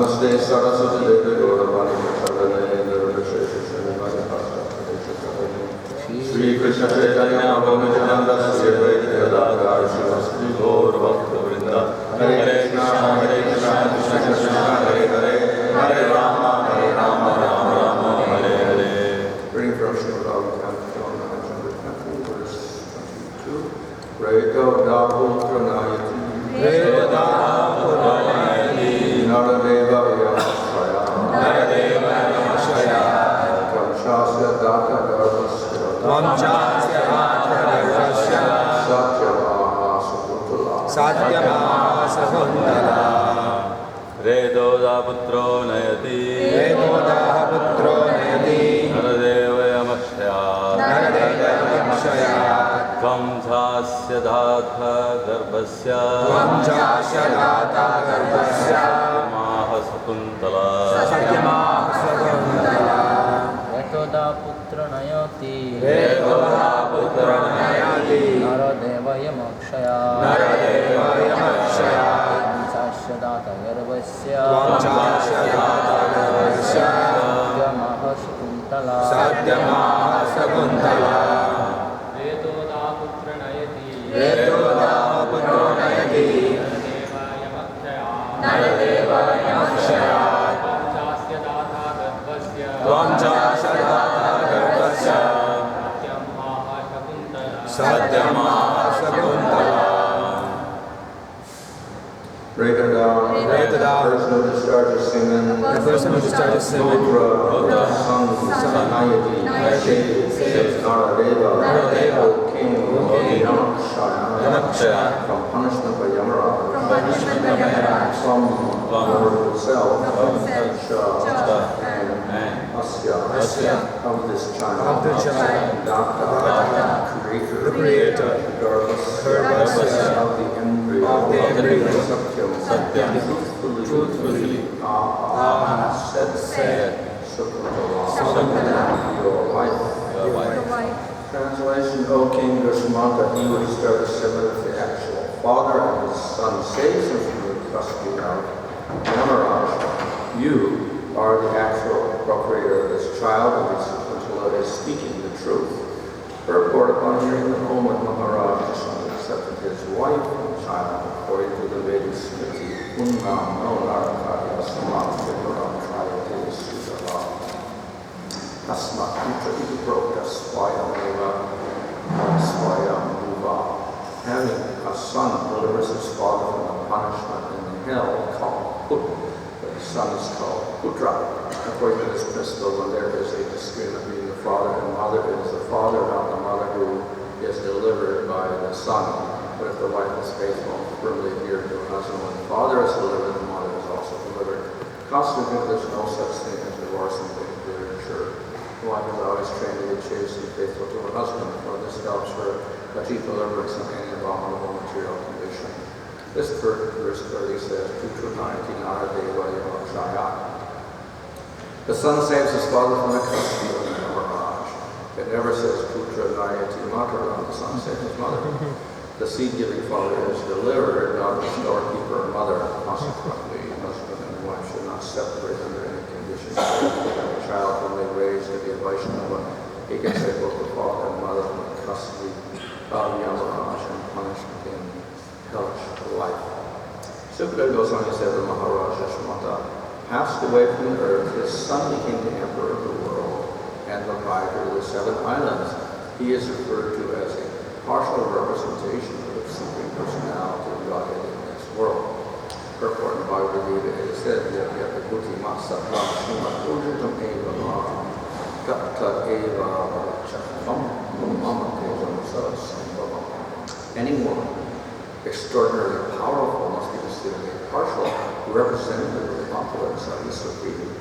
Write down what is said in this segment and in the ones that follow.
Namaste Saraswati Devi Gauravani Prasarane Nirvishesha Srimad Shri Krishna Chaitanya Bhagavananda Sri Advaita Gadadhar Srivasati Gaur Bhakta Vrinda Hare Krishna Krishna Krishna Hare Hare Hare Rama Rama Rama Hare Hare. Reading from Srimad Bhagavatam, 920, verse 22. Reto da putra nayati Reto da putra nayati Naradeva Yamashaya Naradeva Yamashaya Kamshasya Data Garbhasya Kamshasya Data Garbhasya Satyamaha Sakuntala Satyamaha Sakuntala Reto da putro nayati Reto da putro nayati Naradeva Yamashaya Naradeva Yamashaya Kamshasya Data Garbhasya Kamshasya Data Garbhasya Satyamaha Sakuntala Satyamaha Sakuntala Reto da putra nayati Reto da putra nayati Naradeva Yamashaya Naradeva Yamashaya Kamshasya Data Garbhasya Kamshasya Data Garbhasya Satyamaha Sakuntala Satyamaha Sakuntala Reto da putra nayati Reto da putra nayati Naradeva Yamashaya Kamshasya Data Garbhasya Kamshasya Data Garbhasya Satyamaha Sakuntala Satyamaha Sakuntala. Break it down. The person who discharges semen, the person who discharges semen, the son, Nayati, says Naradeva, O king, Yamashaya, from punishment by Yamaraj, from Lord himself, and Asya, of this child, Data, the creator, Garbhasya, of the embryo, Satyam, truthfully, said, your wife. Translation, O King Dushamanta, he who disturbs the semen of the actual father and his son saves him from the custody of Maharaj. You are the actual procreator of this child, and Sakuntala is speaking the truth. Purport, upon hearing the moment Maharaj accepted his wife and child according to the Vedic Smriti, Unnam no Narakaya Samat Vikaram Trayate Sudala Tasmat Putra Idiprokta Swayam Uva. Having a son delivers his father from the punishment in the hell called Put. The son is called Putra. According to this principle, when there is a disagreement between the father and mother, it is the father, not the mother, who is delivered by the son. But if the wife is faithful and firmly adhered to her husband, when the father is delivered, the mother is also delivered. Consequently, there is no such thing as divorce in the literature. The wife is always trained to be chaste and faithful to her husband, for this helps her achieve deliverance from any abominable material condition. This verse clearly says, Putra Nayati Naradeva Yamashaya. The son saves his father from the custody of Maharaj. It never says Putra Nayati Matara, the son saves his mother. The seed-giving father is delivered, not the storekeeper or mother. Consequently, husband and wife should not separate under any conditions. The child, when they raise to be a Vaishnava, he can save both the father and mother from the custody of Yamaraj and punishment in hellish life. Sukadeva Goswami said that Maharaj Yashoda passed away from the earth. His son became the emperor of the world and proprietor of the 7 islands. He is referred to as a partial representation of the Supreme Personality of Godhead in this world. Purport in Bhagavad Gita, it is said that Yatakuti Matsatvam Srimad Ujitam Eva Maha Kapta Eva Chakvam Mama Tevam Sarasambhavam. Anyone extraordinarily powerful must be considered a partial representative of the opulence of the Supreme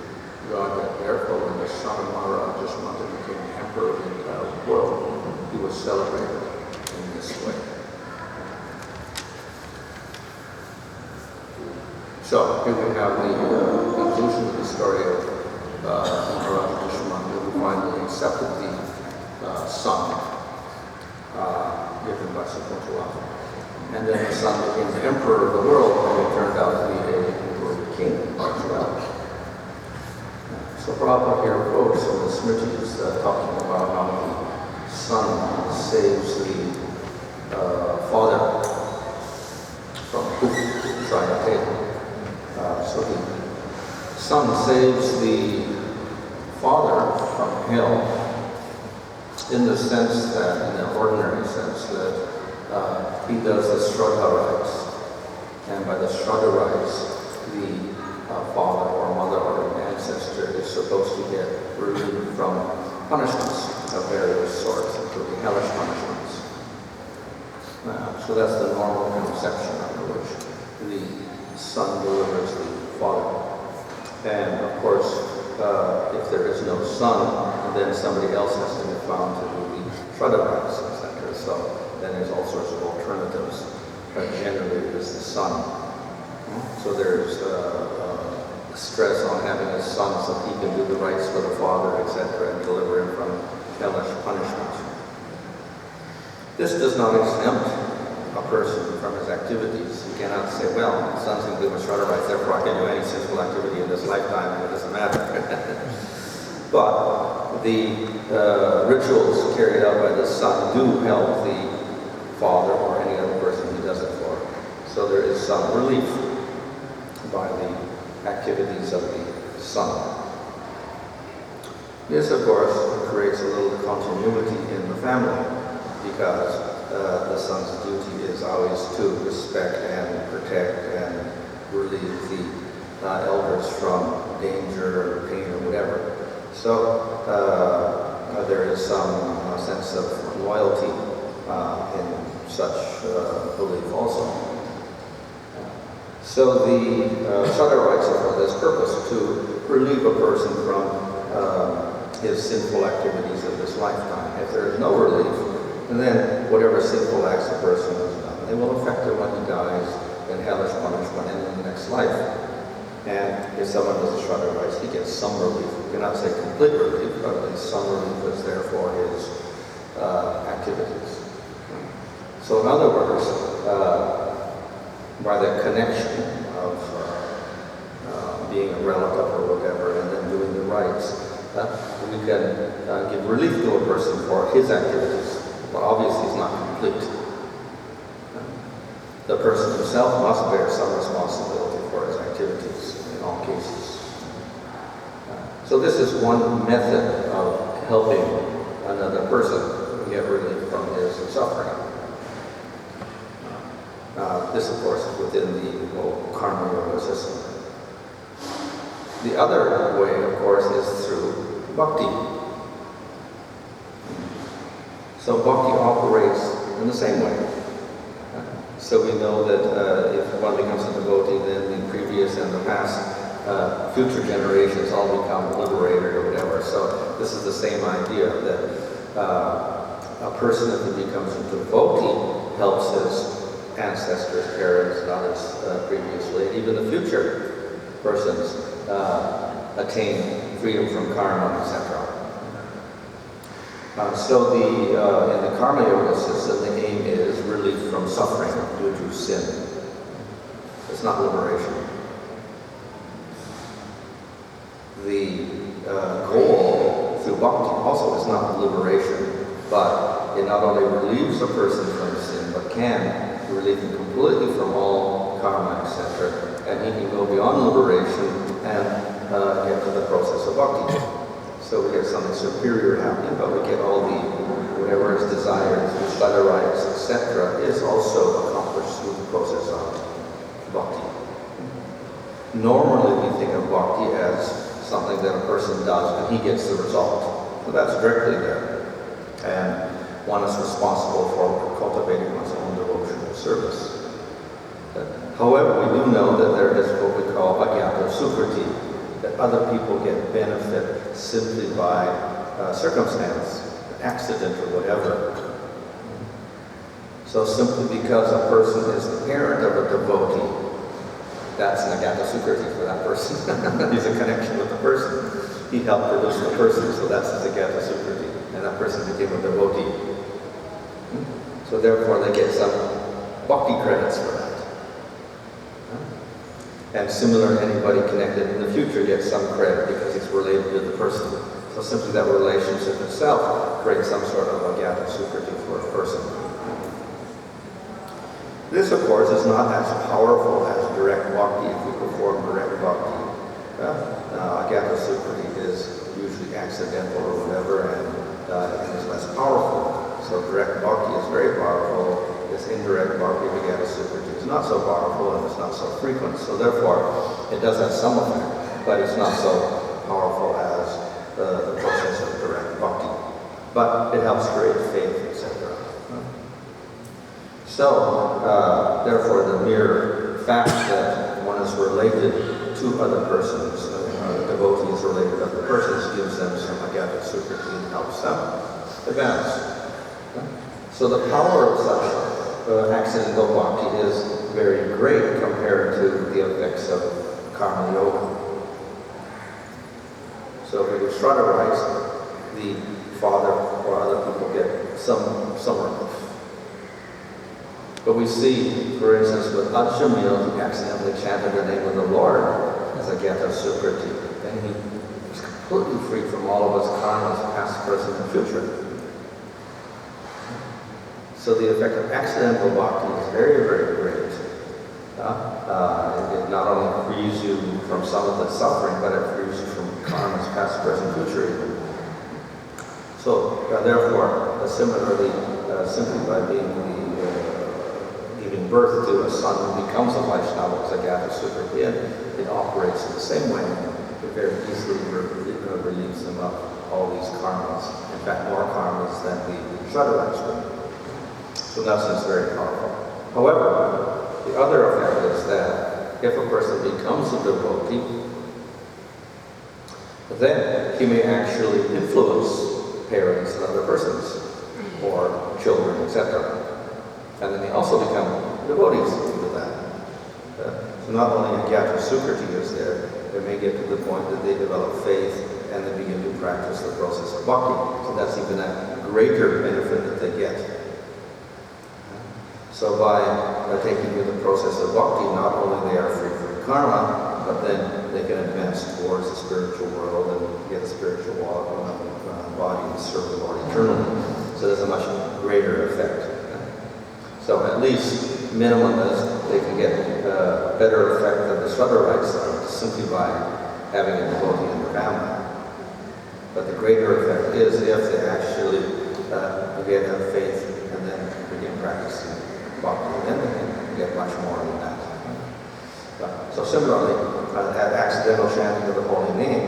Godhead. Therefore, when the son of Maharaj Yashoda became emperor of the entire world, he was celebrated in this way. So, here we have the conclusion of the story of Maharaj Yashoda, who finally accepted the son given by Sakuntala. And then the son became the emperor of the world, and he turned out to be a king. So Prabhupada here quotes from the Smritis talking about how the son saves the father from Trayate. So the son saves the father from hell in the sense that, in the ordinary sense, that he does the Shraddha rites. And by the Shraddha rites, the father or mother or an ancestor is supposed to get relieved from punishments of various sorts, including hellish punishments. So that's the normal conception under which the son delivers the father. And of course, if there is no son, then somebody else has to be found to do the Shraddha rites, etc. So then there's all sorts of alternatives, but generally it is the son. So there's stress on having a son so he can do the rites for the father, etc., and deliver him from hellish punishment. This does not exempt a person from his activities. You cannot say, well, my son's going to do my Shraddha rites, therefore I can do any sinful activity in this lifetime, and it doesn't matter. But the rituals carried out by the son do help the father or any other person he does it for. So there is some relief by the activities of the son. This, of course, creates a little continuity in the family, because the son's duty is always to respect and protect and relieve the elders from danger or pain or whatever. So there is some sense of loyalty in such belief also. So the Shraddha rites are for this purpose, to relieve a person from his sinful activities of this lifetime. If there is no relief, then whatever sinful acts a person has done, they will affect him when he dies in hellish punishment in the next life. And if someone does the Shraddha rites, he gets some relief. You cannot say complete relief, but at least some relief is there for his activities. So in other words, by the connection of being a relative or whatever, and then doing the rites, we can give relief to a person for his activities. But obviously it's not complete. The person himself must bear some responsibility for his activities in all cases. So this is one method of helping another person get relief from his suffering. This, of course, is within the whole karma yoga system. The other way, of course, is through bhakti. So bhakti operates in the same way. So we know that if one becomes a devotee, then the previous and the past future generations all become liberated or whatever. So this is the same idea that a person, if he becomes a devotee, helps his ancestors, parents, and others previously, and even the future persons attain freedom from karma, etc. So in the karma yoga system, the aim is relief from suffering due to sin. It's not liberation. The goal through bhakti also is not liberation, but it not only relieves a person from sin, but can relieve him completely from all karma, etc. And he can go beyond liberation and get to the process of bhakti. So we get something superior happening, but we get all the, whatever is desired, the Shraddha rites, etc., is also accomplished through the process of bhakti. Normally we think of bhakti as something that a person does and he gets the result. So that's directly there. And one is responsible for cultivating one's own devotional service. However, we do know that there is what we call Bhagavatam Sukriti, that other people get benefit simply by circumstance, accident or whatever. So simply because a person is the parent of a devotee, that's an Agata Sukriti for that person. He's a connection with the person. He helped produce the person, so that's his Agata Sukriti. And that person became a devotee. So therefore they get some bhakti credits for that. And similar, anybody connected in the future gets some credit because it's related to the person. So simply that relationship itself brings some sort of Agyata Sukriti for a person. This, of course, is not as powerful as direct bhakti if we perform direct bhakti. Agyata Sukriti is usually accidental or whatever and is less powerful. So direct bhakti is very powerful. This indirect bhakti, Agyata Sukriti, is not so powerful and it's not so frequent. So therefore, it does have some effect, but it's not so powerful as the process of direct bhakti. But it helps create faith, etc. So, therefore, the mere fact that one is related to other persons, a devotee is related to other persons, gives them some Agyata Sukriti and helps them advance. So the power of such accidental bhakti is very great compared to the effects of karma yoga. So if we do Shraddha rites, the father or other people get some relief. But we see, for instance, with Ajamil, who accidentally chanted the name of the Lord as Agyata Sukriti, then he was completely free from all of his karmas, past, present, and future. So the effect of accidental bhakti is very, very great. It not only frees you from some of the suffering, but it frees you from karmas, past, present, future even. So therefore, similarly, simply by giving birth to a son who becomes a Vaishnava as Agyata Sukriti, it operates in the same way. It very easily relieves them of all these karmas. In fact, more karmas than the Shraddha rites would. So in that sense, very powerful. However, the other effect is that if a person becomes a devotee, then he may actually influence parents and other persons, or children, etc. And then they also become devotees due to that. So not only Agyata Sukriti is there, they may get to the point that they develop faith and they begin to practice the process of bhakti. So that's even a greater benefit that they get. So by taking to the process of bhakti, not only they are free from karma, but then they can advance towards the spiritual world and get a spiritual body and serve the Lord eternally. So there's a much greater effect. So at least minimum is they can get a better effect than the Shraddha rites are simply by having a devotee in their family. But the greater effect is if they actually again have faith and then begin practicing bhakti, then they can get much more than that. So similarly, that accidental chanting of the holy name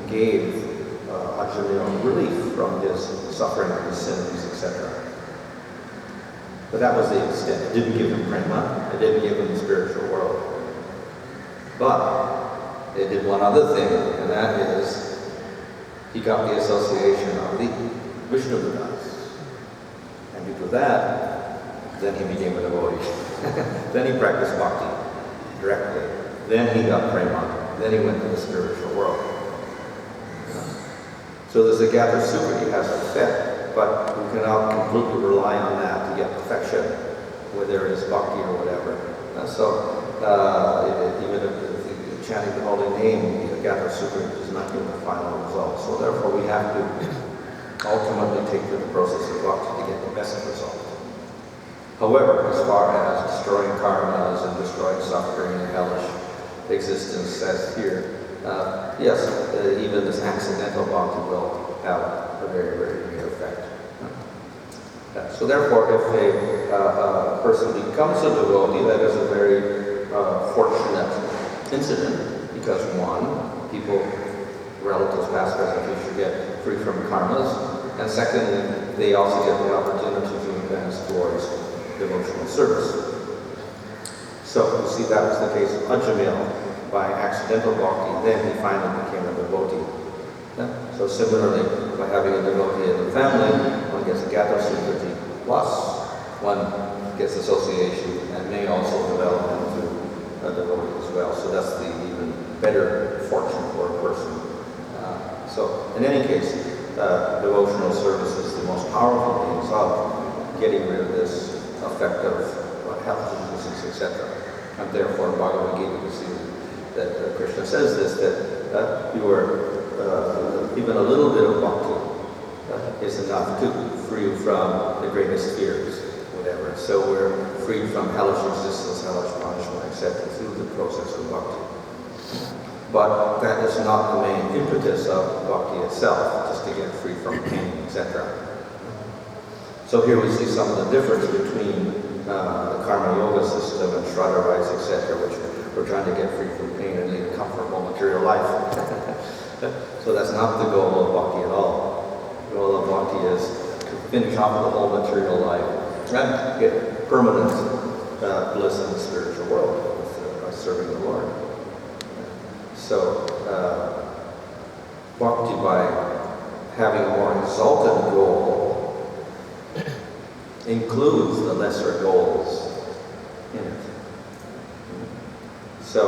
gave Ajamil relief from his suffering, his sins, etc. But that was the extent. It didn't give him prema, it didn't give him the spiritual world. But it did one other thing, and that is he got the association of the Vishnu gods. And due to that, then he became a devotee. Then he practiced bhakti directly. Then he got prema. Then he went to the spiritual world. So the Agyata Sukriti has an effect, but we cannot completely rely on that to get perfection, whether it is bhakti or whatever. Even if chanting the holy name, the Agyata Sukriti does not give the final result. So therefore we have to ultimately take to the process of bhakti to get the best result. However, as far as destroying karmas and destroying suffering and hellish existence as here, yes, even this accidental bhakti will have a very, very great effect. So therefore, if a person becomes a devotee, that is a very fortunate incident, because one, people, relatives, past, present, future, get free from karmas, and secondly, they also get the opportunity to advance towards devotional service. So you see that was the case of Ajamil. By accidental bhakti, then he finally became a devotee. So similarly, by having a devotee in the family, one gets Agyata Sukriti, plus one gets association and may also develop into a devotee as well. So that's the even better fortune for a person. So in any case, devotional service is the most powerful means of getting rid of this effect of health diseases, etc. And therefore, Bhagavad Gita, we see that Krishna says this, that you are, even a little bit of bhakti is enough to free you from the greatest fears, whatever. So we're freed from hellish existence, hellish punishment, etc. through the process of bhakti. But that is not the main impetus of bhakti itself, just to get free from pain, etc. So here we see some of the difference between the karma yoga system and Shraddha rites, etc., which we're trying to get free from pain and lead a comfortable material life. So that's not the goal of bhakti at all. The goal of bhakti is to finish off the whole material life and get permanent bliss in the spiritual world by serving the Lord. So bhakti, by having a more exalted goal, includes the lesser goals in it. So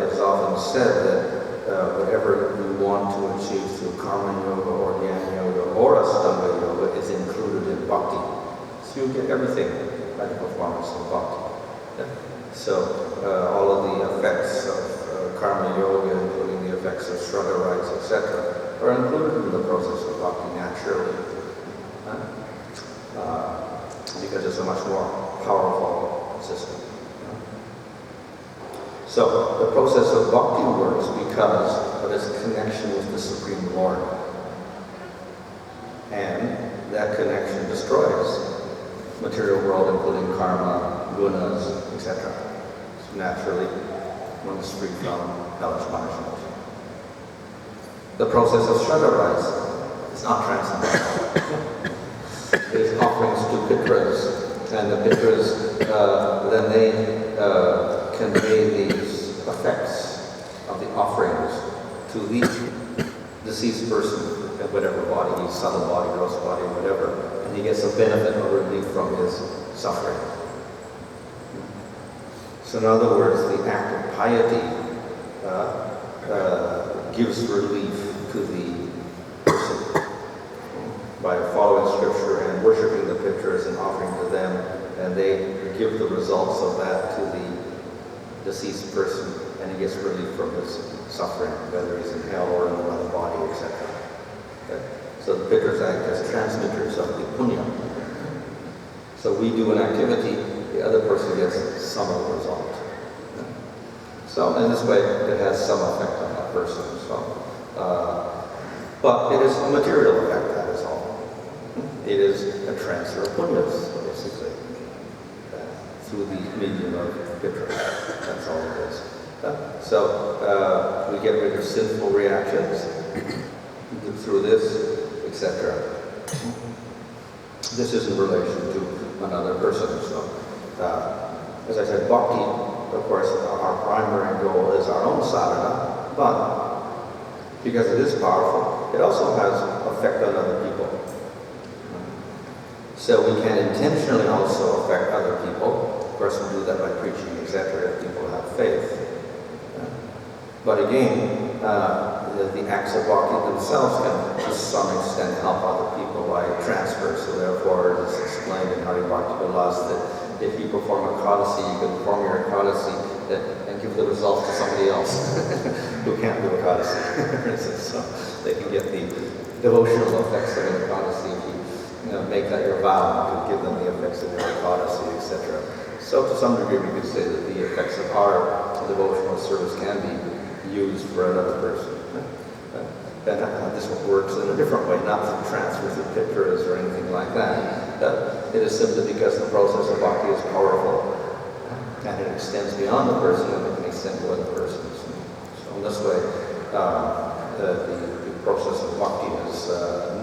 it's often said that whatever you want to achieve through karma yoga or jnana yoga or astanga yoga is included in bhakti. So you get everything by the performance of bhakti. So all of the effects of karma yoga, including the effects of Shraddha rites, etc., are included in the process of bhakti naturally. Because it's a much more powerful system. So the process of bhakti works because of its connection with the Supreme Lord. And that connection destroys material world, including karma, gunas, etc. So naturally, one is free from hellish punishment. The process of Shraddha rites is not transcendental. It is offerings to pitras, and the pitras, then they convey these effects of the offerings to the deceased person, in whatever body, he's subtle body, gross body, whatever, and he gets a benefit or relief from his suffering. So in other words, the act of piety gives relief to the person by following scripture and worshiping the pitras and offering to them, and they give the results of that to the deceased person, and he gets relief from his suffering, whether he's in hell or in another body, etc. Okay? So the pitras act as transmitters of the punya. So we do an activity, the other person gets some of the result. Okay? So in this way, it has some effect on that person. So, but it is a material effect, that is all. It is a transfer of punyas, basically, through the medium of pitra. That's all it is. So we get rid of sinful reactions through this, etc. This is in relation to another person. So, as I said, bhakti, of course, our primary goal is our own sadhana, but because it is powerful, it also has effect on other people. So we can intentionally also affect other people. Of course, we do that by preaching, etc., if people have faith. But again, the acts of bhakti themselves can, to some extent, help other people by transfer. So therefore, it is explained in Hari Bhakti Vilas that if you perform a Ekadasi, you can perform your Ekadasi and give the results to somebody else who can't do Ekadasi. So they can get the devotional effects of an Ekadasi if you make that your vow, to give them the effects of your Ekadasi, etc. So to some degree, we could say that the effects of our devotional service can be used for another person. And this works in a different way, not through transfer through pitras or anything like that. It is simply because the process of bhakti is powerful, and it extends beyond the person, and it can extend to other persons. So in this way, the process of bhakti is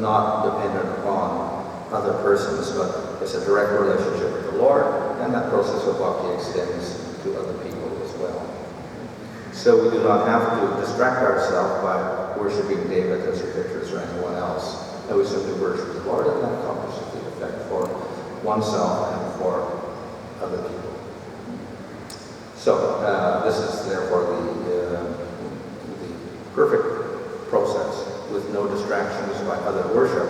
not dependent upon other persons, but it's a direct relationship with the Lord, and that process of bhakti extends to other people as well. So we do not have to distract ourselves by worshiping devatas or pitras or anyone else. And we simply worship the Lord, and that accomplishes the effect for oneself and for other people. So this is therefore the perfect process with no distractions by other worship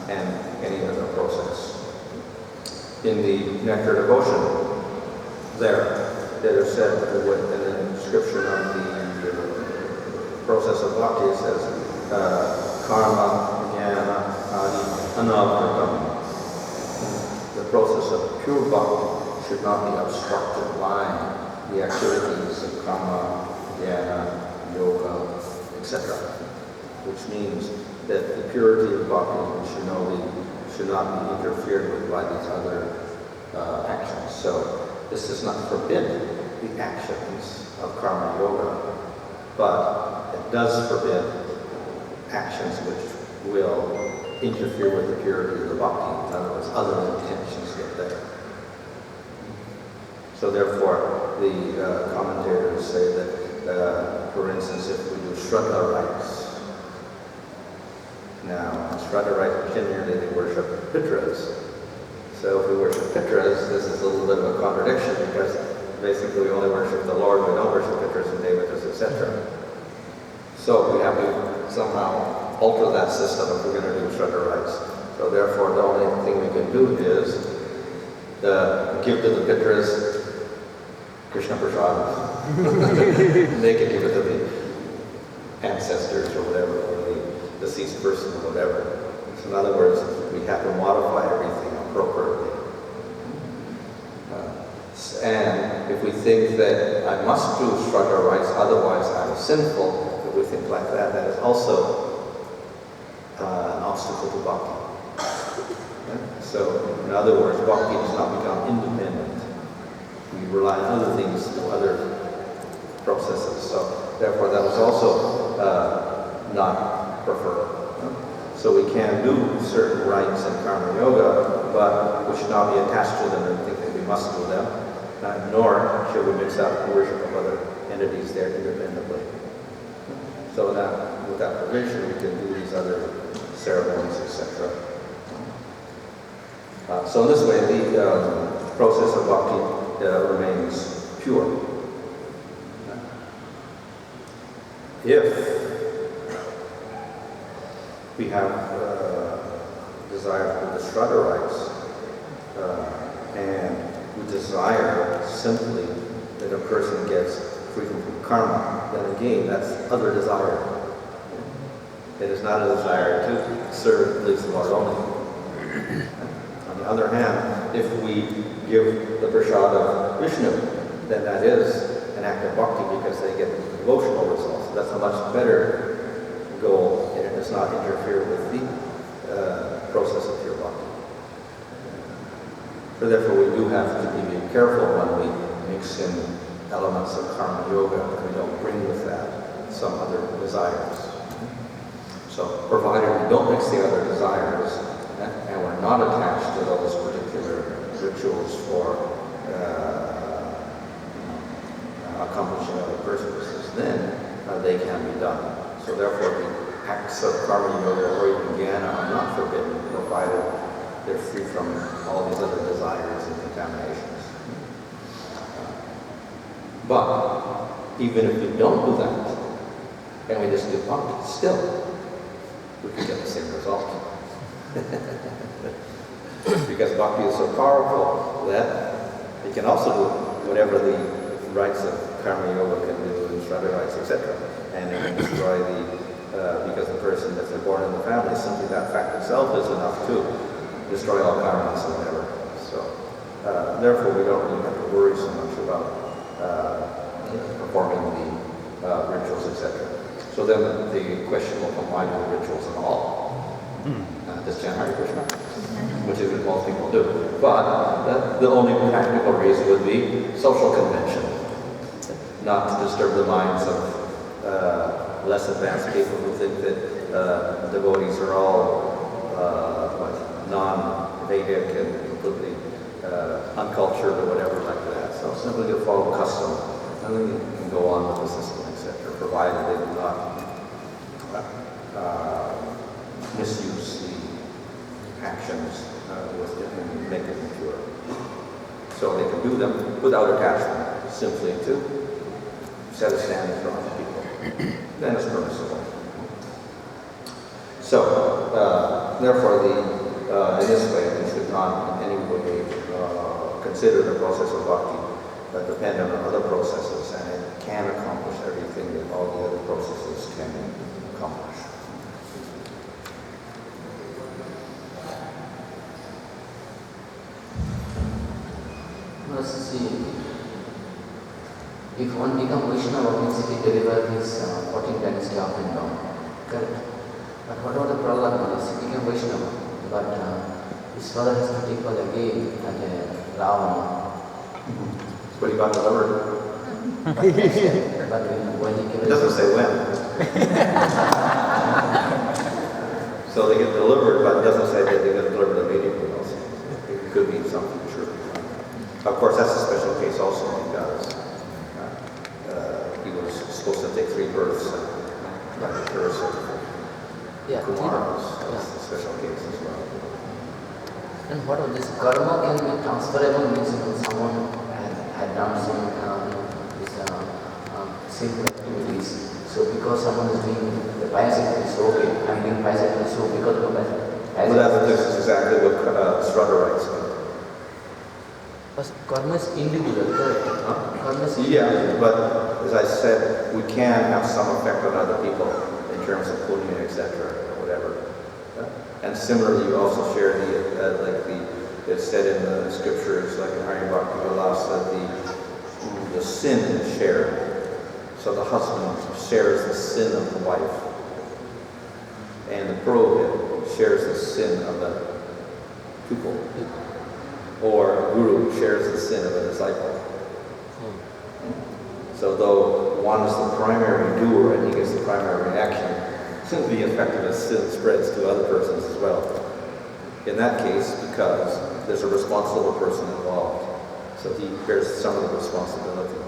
and any other process. In the Nectar Devotion, there that are said in the description of the process of bhakti. It says, karma, jnana, adi, anavritam. The process of pure bhakti should not be obstructed by the activities of karma, jnana, yoga, etc. Which means that the purity of bhakti should not be interfered with by these other actions. So this does not forbid the actions of karma yoga, but it does forbid actions which will interfere with the purity of the bhakti. In other words, other intentions get there. So therefore, the commentators say that, for instance, if we do Shraddha rites, now, Shraddha rites, generally they worship Pitras. So if we worship Pitras, this is a little bit of a contradiction because basically we only worship the Lord, we don't worship Pitras and Devatas, etc. So we have to somehow alter that system if we're going to do Shraddha rites. So therefore, the only thing we can do is give to the Pitras Krishna Prasad. They can give it to the ancestors or whatever, or the deceased person or whatever. So in other words, we have to modify everything appropriately. And if we think that I must do Shraddha rites, otherwise I'm sinful, if we think like that, that is also an obstacle to bhakti. Okay? So in other words, bhakti does not become independent. We rely on other things, other processes. So therefore that is also not preferred. So we can do certain rites in karma yoga, but we should not be attached to them and think that we must do them, nor should we mix up worship of other entities there independently. So that with that provision, we can do these other ceremonies, etc. So in this way, the process of bhakti remains pure. If we have desire for the Shraddha rites, and we desire simply that a person gets freedom from karma, then again, that's other desire. It is not a desire to serve, please the Lord only. On the other hand, if we give the prasad of Vishnu, then that is an act of bhakti because they get devotional results. That's a much better goal, and it does not interfere with the process of pure bhakti. So therefore, we do have to be careful when we mix in elements of karma yoga, and we don't bring with that some other desires. So, provided we don't mix the other desires, and we're not attached to those particular rituals for accomplishing other purposes, then they can be done. So therefore, the acts of karma yoga or even jnana are not forbidden, provided they're free from all these other desires and contaminations. But even if we don't do that, and we just do bhakti, still we can get the same result. Because bhakti is so powerful that it can also do whatever the rites of karma yoga can do, and Shraddha rites, etc. And it can destroy because the person, if they're born in the family, simply that fact itself is enough to destroy all karmas or whatever. So, therefore, we don't really have to worry so much about performing the rituals, etc. So then the question will come, why do the rituals at all? Just chant Hare Krishna, which is what most people do. But the only practical reason would be social convention, not to disturb the minds of less advanced people who think that devotees are all non-Vedic and completely uncultured or whatever like that. So simply to follow custom, and then you can go on with the system, etc., provided they do not misuse the actions with it and make it impure. So they can do them without attachment, simply to set a standard for other people. Then it's permissible. So, therefore, in this way, we should not in any way consider the process of bhakti but dependent on other processes, and it can accomplish everything that all the other processes can accomplish. See, if one becomes Vaishnava, means he deliver his 14 dynasty up and down. Correct. But what about the Prahlad Maharaj? He became Vaishnava, but his father has to take birth again as a Ravana. But he got delivered. But when he came, It doesn't say when. So they get delivered, but it doesn't say that they get delivered immediately also. It could mean something, sure. Of course, that's a special case also because he was supposed to take 3 births by the curse of Kumar. So that's a special case as well. And what of this karma can be transferable, means someone had done some sinful activities. So because someone is doing the pious activities, so okay, I'm doing pious activities, so because of the pious activities. This is exactly what Shraddha writes. But karma is individual, correct? Karma is individual. Yeah, but as I said, we can have some effect on other people in terms of punya, etc., or whatever. And similarly, you also share it's said in the scriptures, like in Hari Bhakti Vilas, that the sin is shared. So the husband shares the sin of the wife, and the purohit shares the sin of the pupil, or guru shares the sin of a disciple. So though one is the primary doer and he gets the primary reaction, the effect of his sin spreads to other persons as well. In that case, because there's a responsible person involved, so he bears some of the responsibility.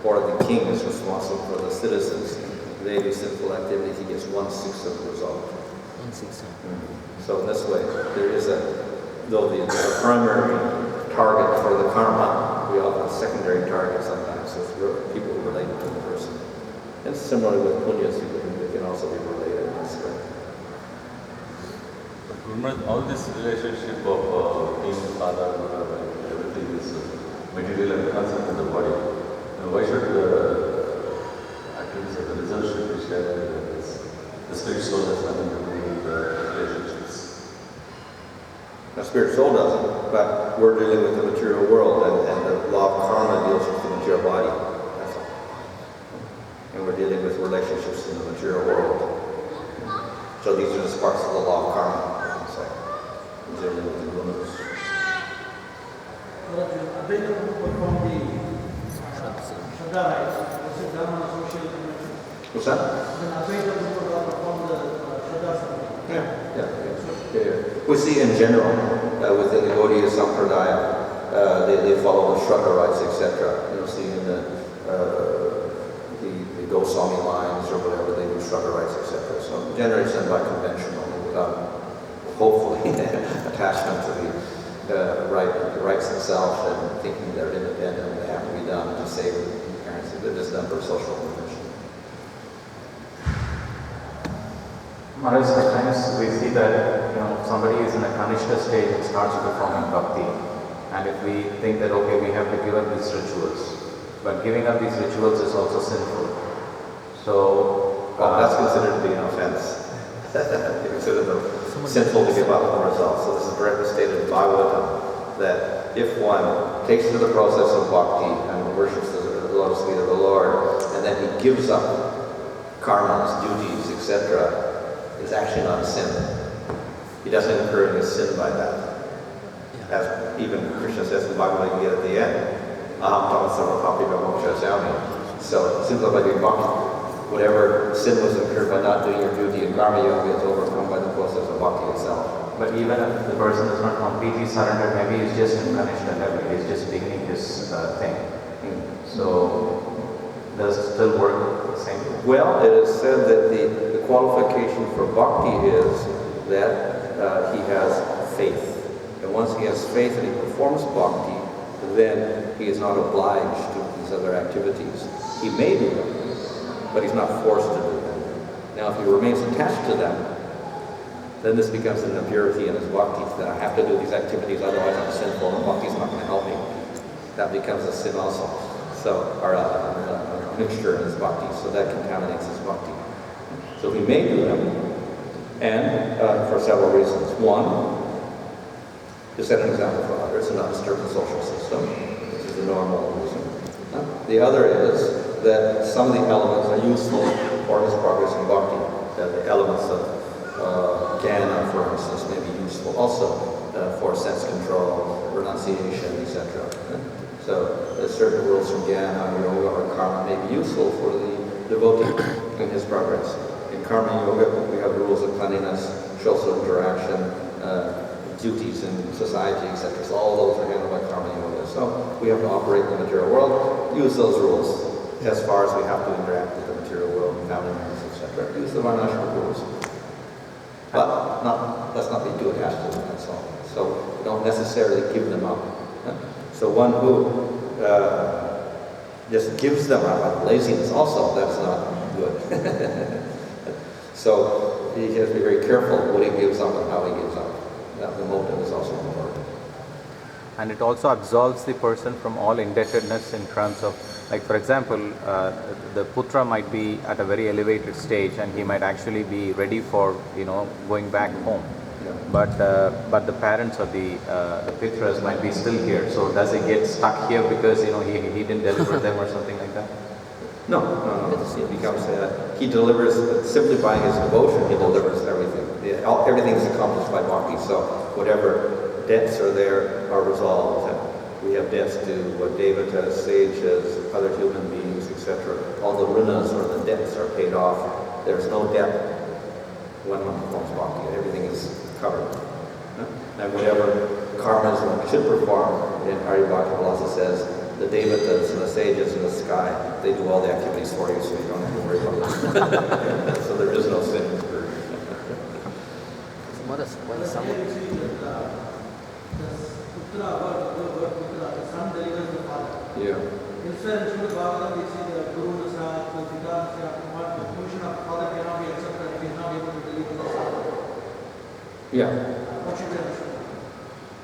Or the king is responsible for the citizens. They do sinful activity, he gets 1/6 of the result. 1/6. So in this way, there is though the primary target for the karma, we often have a secondary target sometimes, so it's people related to the person. And similarly with punyas, they can also be related in this way. All this relationship of king, father, everything is material and concept in the body. Why should activities of the result should be shared with this? The spirit soul has nothing to do with the relationships. The spirit soul doesn't, but we're dealing with the material world, and the law of karma deals with the material body. That's all. And we're dealing with relationships in the material world. So these are just parts of the law of karma, I can say. We're dealing with the gunas. What's that? Yeah. We see in general, within the Gaudiya Sampradaya, they follow the Shraddha rites, etc. You'll see in the Goswami lines or whatever, they do Shraddha rites, etc. So generally it's done by conventional, hopefully, attachment to the rites themselves and thinking they're independent and they have to be done to save the parents. They're just done for social convention. Maharaj, sometimes we see that somebody is in a Kanishta stage and starts performing bhakti, and if we think that okay, we have to give up these rituals, but giving up these rituals is also sinful. So that's considered to be an offense. They consider them sinful to give up the results. So this is directly stated in Bhagavatam that if one takes to the process of bhakti and worships the lotus feet of the Lord, and then he gives up karmas, duties, etc., is actually not a sin. He doesn't incur any sin by that. As even Krishna says in Bhagavad Gita at the end, aham tamasava papi vamokshasami. So simply by doing bhakti, whatever sin was incurred by not doing your duty in karma yoga is overcome by the process of bhakti itself. But even if the person is not completely surrendered, maybe he's just in Kanishta level, he's just beginning this thing. So does it still work the same way? Well, it is said that the qualification for bhakti is that he has faith. And once he has faith and he performs bhakti, then he is not obliged to these other activities. He may do them, but he's not forced to do them. Now, if he remains attached to them, then this becomes an impurity in his bhakti, that I have to do these activities, otherwise I'm sinful and bhakti is not going to help me. That becomes a sin also. or a mixture in his bhakti, so that contaminates his bhakti. So he may do them, and for several reasons. One, to set an example for others and not disturb the social system, which is the normal reason. The other is that some of the elements are useful for his progress in bhakti. The elements of jnana, for instance, may be useful also for sense control, renunciation, etc. So certain rules from jnana, yoga, or karma may be useful for the devotee in his progress. In karma yoga, we have rules of cleanliness, social interaction, duties in society, etc. So all those are handled by karma yoga. So we have to operate in the material world, use those rules as far as we have to interact with the material world, family members, etc. Use the varnashram rules. But let's not be too attached to them, that's all. So we don't necessarily give them up. So one who just gives them up out of laziness also, that's not good. So he has to be very careful what he gives up and how he gives up. The motive is also important. And it also absolves the person from all indebtedness in terms of, like for example, the putra might be at a very elevated stage and he might actually be ready for, going back home. Yeah. But the parents or the pitras might be still here. So does he get stuck here because he didn't deliver them or something like that? No. It becomes he delivers simply by his devotion. He delivers everything. Everything is accomplished by bhakti. So whatever debts are there are resolved. We have debts to devatas, sages, other human beings, etc. All the rinas or the debts are paid off. There's no debt when one performs bhakti. Everything is covered. And whatever karmas one should perform, in Hari Bhakti also says, the devatas and the sages in the sky, they do all the activities for you, so you don't have to worry about it. So there is no sin. The son delivers the father. Yeah. Elsewhere in Srimad Bhagavatam, we see the Guru, the Sa, the Pita, the position of father cannot be accepted if he is not able to deliver the son. Yeah. What should we understand?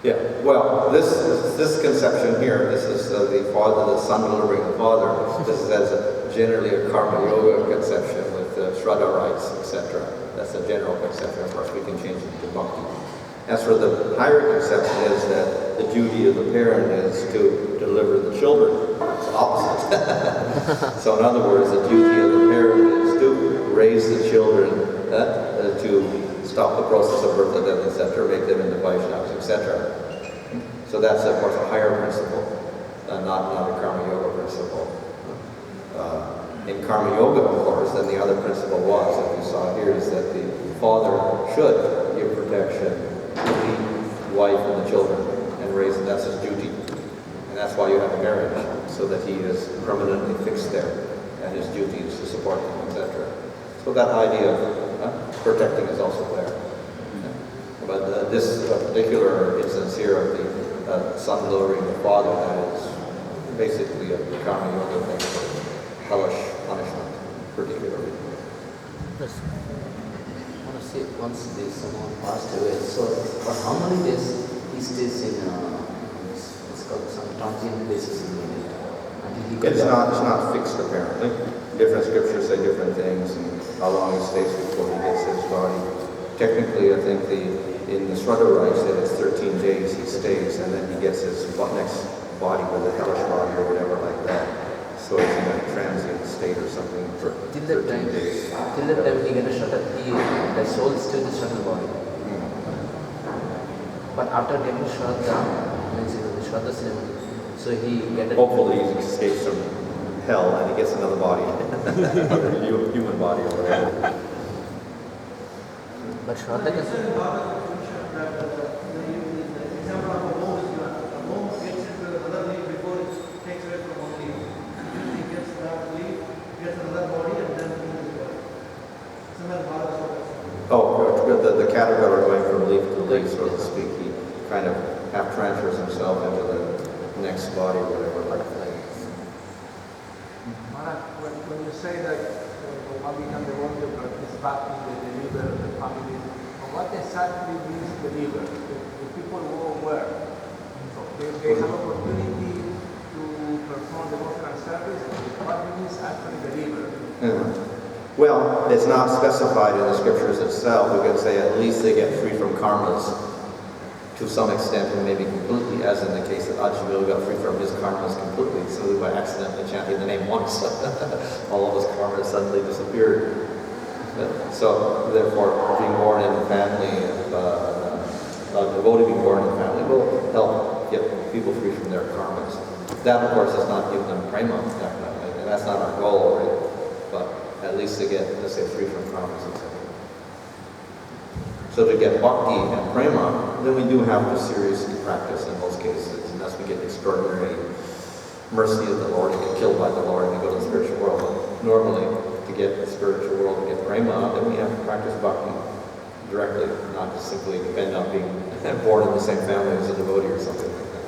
Yeah, well, this conception here, this is the father, the son delivering the father. This is generally a karma yoga conception with shraddha rites, etc. That's a general conception. Of course, we can change it to bhakti. As for the higher conception is that the duty of the parent is to deliver the children. It's opposite. So in other words, the duty of the parent is to raise the children, to stop the process of birth of them, etc., make them into Vaishnavas, etc. So that's, of course, a higher principle, not a karma yoga principle. In karma yoga, of course, then the other principle was, as you saw here, is that the father should give protection to the wife and the children and raise them. That's his duty. And that's why you have a marriage, so that he is permanently fixed there, and his duty is to support them, etc. So that idea of protecting is also there. But this particular instance here of the son delivering the father, that is basically a karma yoga thing for hellish punishment, particularly. Yes. I want to say, once someone passed away, so for how many days he stays in it's called some transient places in India? It's not fixed apparently. Different scriptures say different things, and how long he stays before he gets his body. Technically, I think in the Shraddha rites that it's 13 days he stays, and then he gets his next body with a hellish body or whatever like that. So it's in a transient state or something for 13 days. Till that time he gets a Shraddha, the soul is still the Shraddha body. But after getting Shraddha, means the Shraddha ceremony, so he gets Hopefully he escapes from hell and he gets another body, another human body or whatever. But Shraddha It's in Bhagavatam that the example of a worm is given. A worm gets into another leaf before it takes away from one leaf. He gets that leaf, gets another body, and then he moves the body. Similar Bhagavatam. The caterpillar going from leaf to leaf, so to speak, he kind of half transfers himself into the next body or whatever like that. Maharaj, when you say that one become the one to practice bhakti, the deliver the family, what exactly means deliver? The people who were, so they have opportunity to perform devotional service? What means actually the river? Well, it's not specified in the scriptures itself. We can say at least they get free from karmas to some extent, and maybe completely, as in the case that Ajahn got free from his karmas completely, simply by accidentally chanting the name once. All of his karmas suddenly disappeared. So, therefore, being born in the family, a devotee being born in the family will help get people free from their karmas. That, of course, does not give them prema, definitely, and that's not our goal, right? But at least they get, let's say, free from karmas, etc. So to get bhakti and prema, then we do have to seriously practice in most cases, unless we get extraordinary mercy of the Lord and get killed by the Lord and we go to the spiritual world. But normally, to get the spiritual world, to get prema, then we have to practice bhakti directly, not just simply depend on being born in the same family as a devotee or something like that.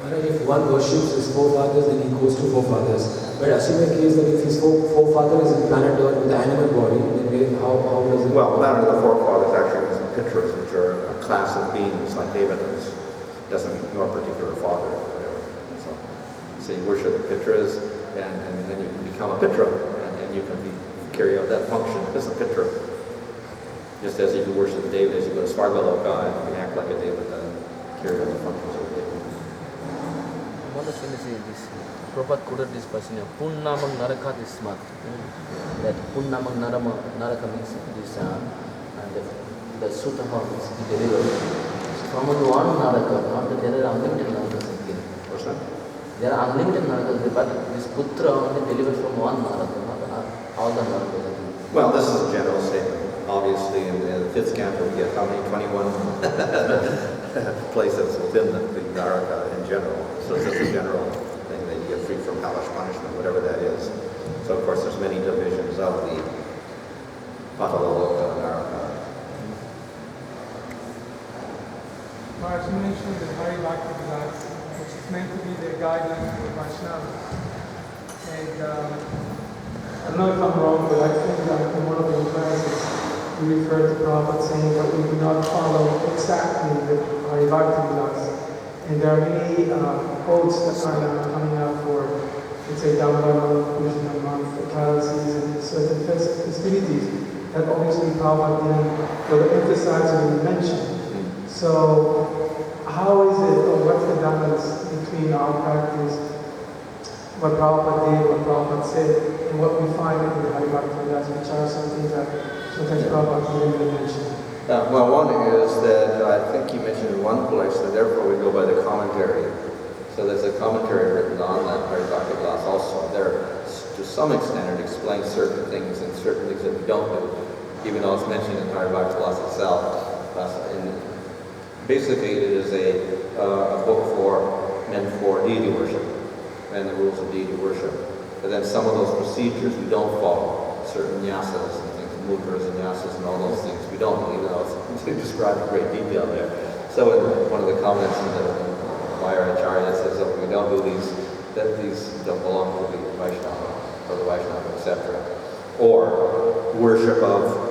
Maharaj, if one worships his forefathers, then he goes to forefathers. But assuming the case that if his forefather is in planet Earth with an animal body, then how does it... Well, planet of the forefathers actually is pitras, which are a class of beings like Devatas. Doesn't mean your particular father or whatever. So you worship the pitras, and then you can become a pitra, and you can carry out that function as a pitra. Just as you can worship the Devatas, you go to Svargaloka and you can act like a Devata and carry out the functions of a Devata. I want to say this. Prabhupada quoted this person, Punnamang Naraka Ismat. That Punnamang Naraka means this, and the Sutama means the deliverer. From one Naraka, not that there are unlimited Narakas again. What's that? There are unlimited Narakas, but this Putra only delivered from one Naraka, not all the Narakas again. Well, this is a general statement. Obviously, in the fifth canto, we get how many? 21 places within the Naraka in general. So it's just a general thing that you get free from hellish punishment, whatever that is. So, of course, there's many divisions of the Patalaloka Naraka. Maharaj, you mentioned the Hari Bhakti Vilas, which is meant to be the guideline for Vaishnava. And I don't know if I'm wrong, but I think that in one of the classes, we referred to Prabhupada saying that we do not follow exactly the Hari Bhakti Vilas. And there are many quotes that are now coming out for, let's say, Dhamma, Krishna month, the Ekadasis, and certain festivities that obviously Prabhupada didn't emphasize or even mention. So, how is it, or what's the balance between our practice, what Prabhupada did, what Prabhupada said, and what we find in the Hari Bhakti Vilas, which are something that sometimes Prabhupada didn't even mention? Well, one is that I think you mentioned in one place that therefore we go by the commentary. So there's a commentary written on that Hari Bhakti Vilas also. There, to some extent, it explains certain things and certain things that we don't do, even though it's mentioned in Hari Bhakti Vilas itself. Basically, it is a book meant for deity worship and the rules of deity worship. But then some of those procedures we don't follow, certain nyasas and things, mudras and nyasas and all those things we don't, even though it's described in great detail there. So in one of the comments in the Mayar Acharya says that we don't do these, that these don't belong to the Vaishnava or the Vaishnava, etc. Or worship of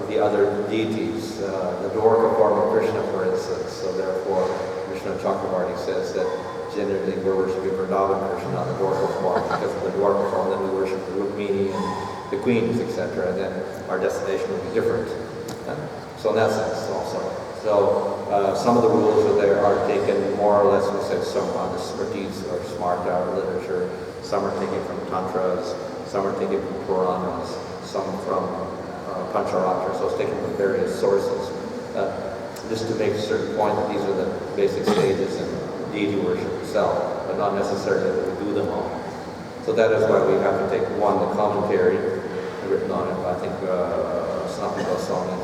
the other deities, the Dwarka form of Krishna, for instance. So therefore, Krishna Chakravarti says that generally we're worshiping Vrindavan Krishna, not the Dwarka form, because of the Dwarka form, then we worship the Rukmini and the queens, etc. And then our destination will be different. So in that sense also. So some of the rules are there are taken more or less, we said, some on the Smritis or Smarta literature. Some are taken from Tantras, some are taken from Puranas, some from Pancharatra, so it's taken from various sources. Just to make a certain point that these are the basic stages in deity worship itself, but not necessarily that we do them all. So that is why we have to take one, the commentary written on it, I think, Swami Goswami,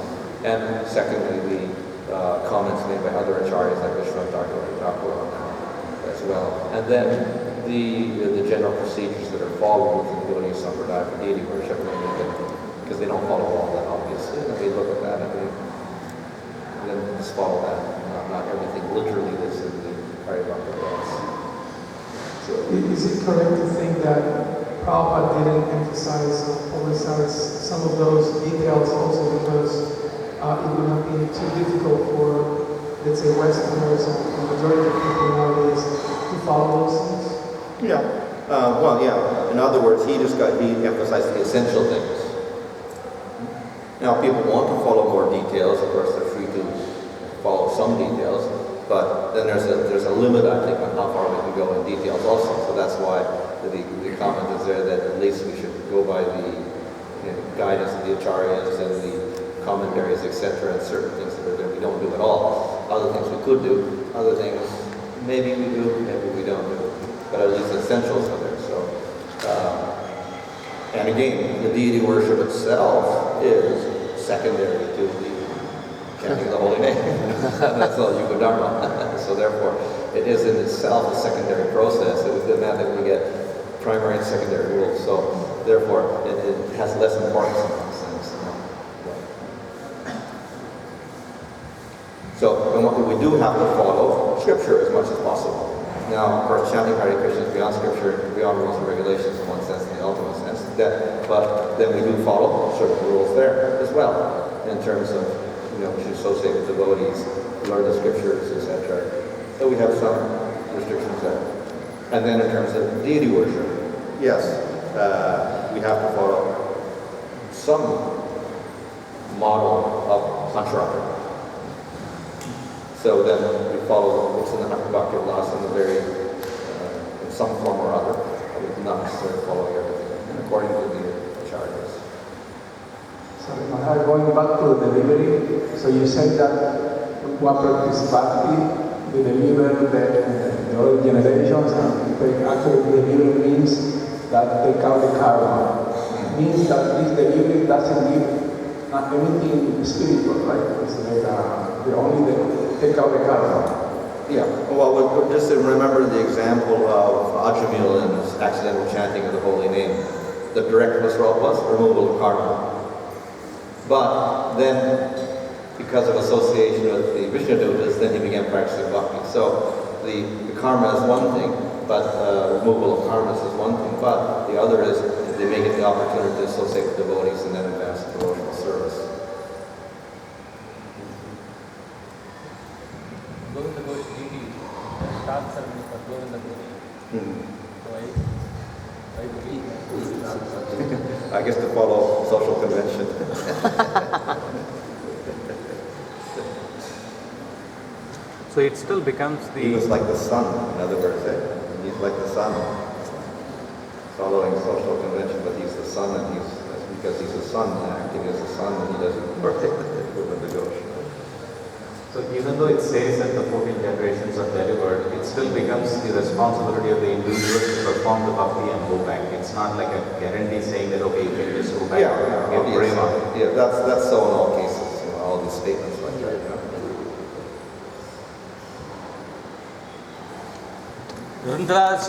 and secondly, the comments made by other acharyas like Vishwanath Thakur on that as well. And then the general procedures that are followed within the Gaudiya Sampradaya for deity worship, because they don't follow all that, obviously. And we look at that and then just follow that. Not everything literally is in the Hari Bhakti Vilas. So is it correct to think that Prabhupada didn't emphasize or publicize some of those details also because it would have been too difficult for, let's say, Westerners and the majority of people nowadays to follow those things? Yeah. In other words, he emphasized the essential things. Now, people want to follow more details. Of course, they're free to follow some details, but then there's a limit, I think, on how far we can go in details also. So that's why the comment is there that at least we should go by the guidance of the acharyas and the commentaries, etc., and certain things that are there we don't do at all. Other things we could do, other things maybe we do, maybe we don't do. But at least essentials are there. So, and again, the deity worship itself is secondary to the chanting of the holy name. That's all Yuga Dharma. So therefore, it is in itself a secondary process. It was the that we get primary and secondary rules. So therefore, it has less importance in that sense. So we do have to follow Scripture as much as possible. Now, of course, chanting Hare Krishna is beyond Scripture, beyond rules and regulations in one sense, in the ultimate sense. But then we do follow certain rules there as well, in terms of, we should associate with devotees, learn the Scriptures, etc. So we have some restrictions there. And then in terms of deity worship, yes, we have to follow some model of Pancharatra. So then we follow what's in the Bhakti Vilas in the very, in some form or other. We do not necessarily follow everything, and according to the acharyas. So, Maharaj, going back to the delivery, so you said that one practice bhakti, we deliver the old generations, and actually deliver means that take out the karma. It means that this delivery doesn't give anything spiritual, right? It's like the only take out the karma. Yeah, well, just to remember the example of Ajamil and his accidental chanting of the holy name. The direct result was removal of karma. But then, because of association with the Vishnudutas, then he began practicing bhakti. So the karma is one thing, but removal of karmas is one thing, but the other is they make it the opportunity to associate with devotees and then advance devotional service. Govinda Ghosh deity starts serving for Govinda Ghosh. Why we? I guess to follow social convention. So it still becomes the... He was like the sun, in other words. He's like the sun, following social convention, but he's the sun, and that's because he's the sun, acting as the sun, and he doesn't work with the Ghosh. So even though it says that the 14 generations are delivered, it still becomes the responsibility of the individual to perform the bhakti and go back. It's not like a guarantee saying that, okay, you can just go back and get prema. Yeah, that's so in all cases, all these statements like that. Rundra